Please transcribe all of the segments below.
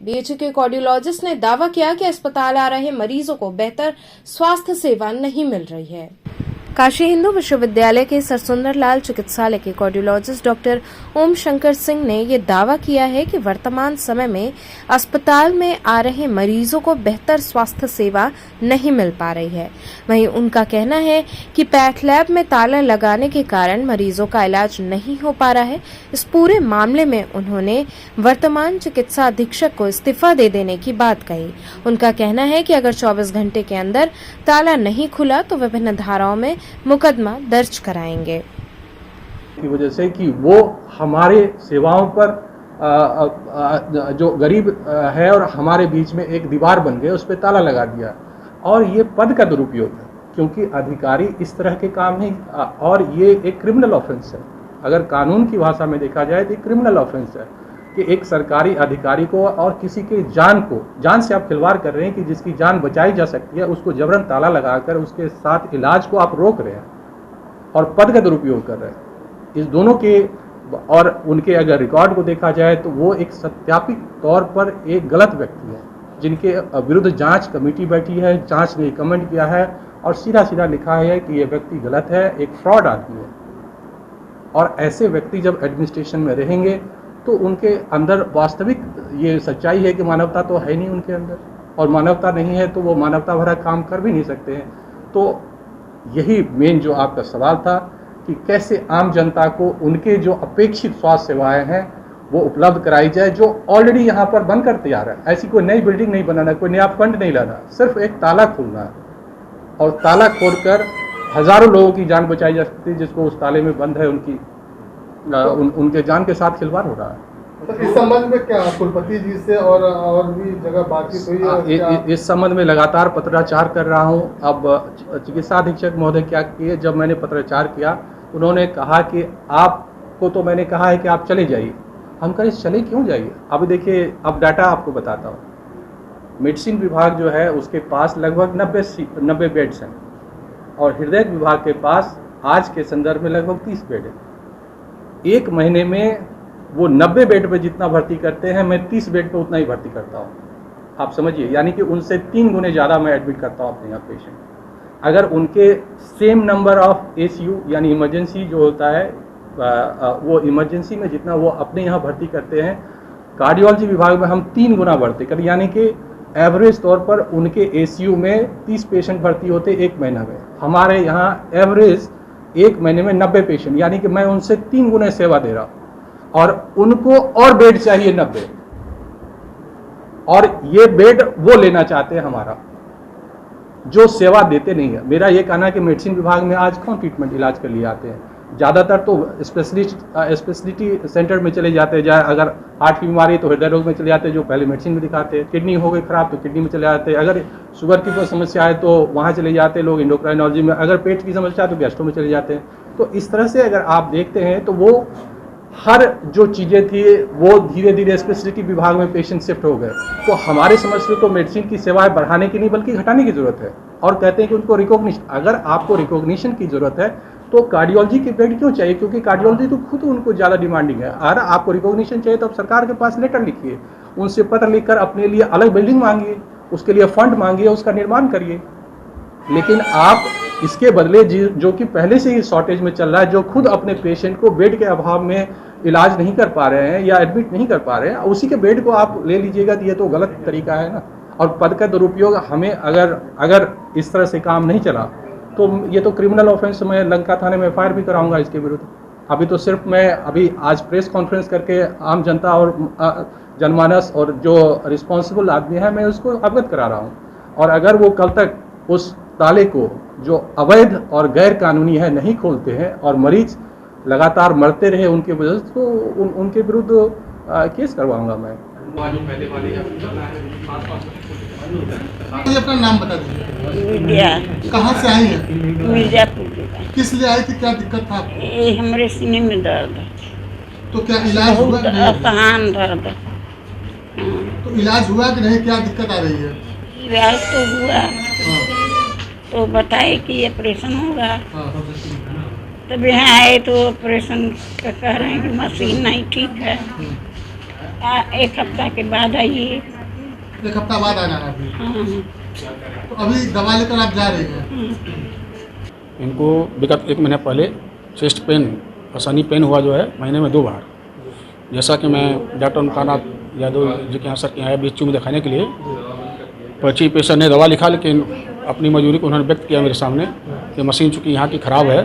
BHU के cardiologist ने दावा किया कि अस्पताल आ रहे मरीजों को बेहतर स्वास्थ्य सेवा नहीं मिल रही है। काशी हिंदू विश्वविद्यालय के सरसुंदर लाल चिकित्सालय के कार्डियोलॉजिस्ट डॉक्टर ओम शंकर सिंह ने ये दावा किया है कि वर्तमान समय में अस्पताल में आ रहे मरीजों को बेहतर स्वास्थ्य सेवा नहीं मिल पा रही है। वहीं उनका कहना है कि पैथ लैब में ताला लगाने के कारण मरीजों का इलाज नहीं हो पा रहा है। इस पूरे मामले में उन्होंने वर्तमान चिकित्सा अधीक्षक को इस्तीफा दे देने की बात कही। उनका कहना है कि अगर 24 घंटे के अंदर ताला नहीं खुला तो विभिन्न धाराओं में मुकदमा दर्ज कराएंगे। की वजह से कि वो हमारे सेवाओं पर जो गरीब है और हमारे बीच में एक दीवार बन गए, उस पर ताला लगा दिया और ये पद का दुरुपयोग है, क्योंकि अधिकारी इस तरह के काम नहीं, और ये एक क्रिमिनल ऑफेंस है। अगर कानून की भाषा में देखा जाए तो एक क्रिमिनल ऑफेंस है कि एक सरकारी अधिकारी को और किसी के जान से आप खिलवाड़ कर रहे हैं कि जिसकी जान बचाई जा सकती है, उसको जबरन ताला लगाकर उसके साथ इलाज को आप रोक रहे हैं और पद का दुरुपयोग कर रहे हैं। इस दोनों के और उनके अगर रिकॉर्ड को देखा जाए तो वो एक सत्यापित तौर पर एक गलत व्यक्ति है, जिनके विरुद्ध जांच कमेटी बैठी है, जांच ने रिकमेंड किया है और सीधा सीधा लिखा है कि ये व्यक्ति गलत है, एक फ्रॉड आदमी है। और ऐसे व्यक्ति जब एडमिनिस्ट्रेशन में रहेंगे तो उनके अंदर वास्तविक ये सच्चाई है कि मानवता तो है नहीं उनके अंदर, और मानवता नहीं है तो वो मानवता भरा काम कर भी नहीं सकते हैं। तो यही मेन जो आपका सवाल था कि कैसे आम जनता को उनके जो अपेक्षित स्वास्थ्य सेवाएं हैं वो उपलब्ध कराई जाए, जो ऑलरेडी यहाँ पर बनकर तैयार है। ऐसी कोई नई बिल्डिंग नहीं बनाना, कोई नया फंड नहीं लाना, सिर्फ एक ताला खोलना है और ताला खोलकर हजारों लोगों की जान बचाई जा सकती है, जिसको उस ताले में बंद है उनके जान के साथ खिलवाड़ हो रहा है। तो इस संबंध में क्या कुलपति जी से और भी जगह बातचीत हुई है? इस संबंध में लगातार पत्राचार कर रहा हूं। अब चिकित्सा अधीक्षक महोदय क्या किए, जब मैंने पत्राचार किया उन्होंने कहा कि आपको तो मैंने कहा है कि आप चले जाइए। हम कहें चले क्यों जाइए? अब देखिए, अब डाटा आपको बताता हूँ। मेडिसिन विभाग जो है उसके पास लगभग 90 बेड्स हैं और हृदय विभाग के पास आज के संदर्भ में लगभग 30 बेड है। एक महीने में वो 90 बेड पे जितना भर्ती करते हैं, मैं 30 बेड पे उतना ही भर्ती करता हूँ। आप समझिए, यानी कि उनसे 3 गुने ज़्यादा मैं एडमिट करता हूँ अपने यहाँ पेशेंट। अगर उनके सेम नंबर ऑफ एसीयू यानी इमरजेंसी जो होता है वो इमरजेंसी में जितना वो अपने यहाँ भर्ती करते हैं, कार्डियोलॉजी विभाग में हम 3 गुना भर्ती करें, यानी कि एवरेज तौर पर उनके एसीयू में 30 पेशेंट भर्ती होते एक महीना में। हमारे यहाँ एवरेज एक महीने में 90 पेशेंट, यानी कि मैं उनसे 3 गुना सेवा दे रहा हूँ और उनको और बेड चाहिए 90, और ये बेड वो लेना चाहते हैं हमारा, जो सेवा देते नहीं है। मेरा ये कहना है कि मेडिसिन विभाग में आज कौन ट्रीटमेंट इलाज के लिए आते हैं? ज़्यादातर तो स्पेशलिटी सेंटर में चले जाते हैं। अगर हार्ट की बीमारी तो हृदय रोग में चले जाते हैं, जो पहले मेडिसिन में दिखाते हैं। किडनी हो गई खराब तो किडनी में चले जाते हैं। अगर शुगर की कोई समस्या है तो वहाँ चले जाते हैं लोग एंडोक्राइनोलॉजी में। अगर पेट की समस्या है तो गैस्ट्रो में चले जाते हैं। तो इस तरह से अगर आप देखते हैं तो वो हर जो चीज़ें थी वो धीरे धीरे स्पेशलिटी विभाग में पेशेंट शिफ्ट हो गए। तो हमारे समझ से तो मेडिसिन की सेवाएं बढ़ाने की नहीं बल्कि घटाने की जरूरत है। और कहते हैं कि उनको रिकॉग्निशन, अगर आपको रिकॉग्निशन की जरूरत है तो कार्डियोलॉजी के बेड क्यों चाहिए? क्योंकि कार्डियोलॉजी तो खुद उनको ज़्यादा डिमांडिंग है। अगर आपको रिकॉग्निशन चाहिए तो आप सरकार के पास लेटर लिखिए, उनसे पत्र लिखकर अपने लिए अलग बिल्डिंग मांगिए, उसके लिए फंड मांगिए, उसका निर्माण करिए। लेकिन आप इसके बदले जो कि पहले से ही शॉर्टेज में चल रहा है, जो खुद अपने पेशेंट को बेड के अभाव में इलाज नहीं कर पा रहे हैं या एडमिट नहीं कर पा रहे हैं, उसी के बेड को आप ले लीजिएगा, तो ये तो गलत तरीका है ना। और पद का दुरुपयोग हमें अगर इस तरह से काम नहीं चला तो ये तो क्रिमिनल ऑफेंस, मैं लंका थाने में एफआईआर भी कराऊंगा इसके विरुद्ध। अभी तो सिर्फ मैं आज प्रेस कॉन्फ्रेंस करके आम जनता और जनमानस और जो रिस्पॉन्सिबल आदमी है मैं उसको अवगत करा रहा हूँ। और अगर वो कल तक उस ताले को जो अवैध और गैर कानूनी है नहीं खोलते हैं और मरीज लगातार मरते रहे उनके वजह से, तो उनके विरुद्ध केस करवाऊंगा मैं। ये अपना नाम बता दीजिए। विद्या। कहाँ से आई है? मिर्जापुर। किस लिए आई थी, क्या दिक्कत था आपको? ये हमारे सीने में दर्द है। तो क्या इलाज हुआ? बहुत आसान दर्द है। तो इलाज हुआ कि नहीं, क्या दिक्कत आ रही है? इलाज तो हुआ, तो बताए कि ऑपरेशन होगा। तब यहाँ आए तो ऑपरेशन का कह रहे हैं कि मशीन नहीं ठीक है। एक हफ्ता के बाद आइए। एक हफ्ता बाद आना है अभी। हाँ। तो अभी दवा लेकर आप जा रही हैं। इनको विगत 1 महीने पहले चेस्ट पेन और सनी पेन हुआ जो है महीने में 2 बार। जैसा कि मैं डॉक्टर ओमकारनाथ यादव जी के यहाँ सर के यहाँ BHU में दिखाने के लिए पर्ची पे सर ने दवा लिखा, लेकिन अपनी मजबूरी को उन्होंने व्यक्त किया मेरे सामने कि मशीन चूँकि यहाँ की ख़राब है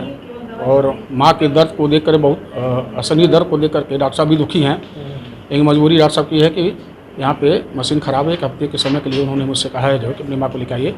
और माँ के दर्द को देख कर बहुत असहनीय दर्द को देख करके डॉक्टर साहब भी दुखी हैं। एक मजबूरी डॉक्टर साहब की है कि यहाँ पे मशीन ख़राब है। 1 हफ्ते के समय के लिए उन्होंने मुझसे कहा है जो कि अपनी माँ को लेकर आइए।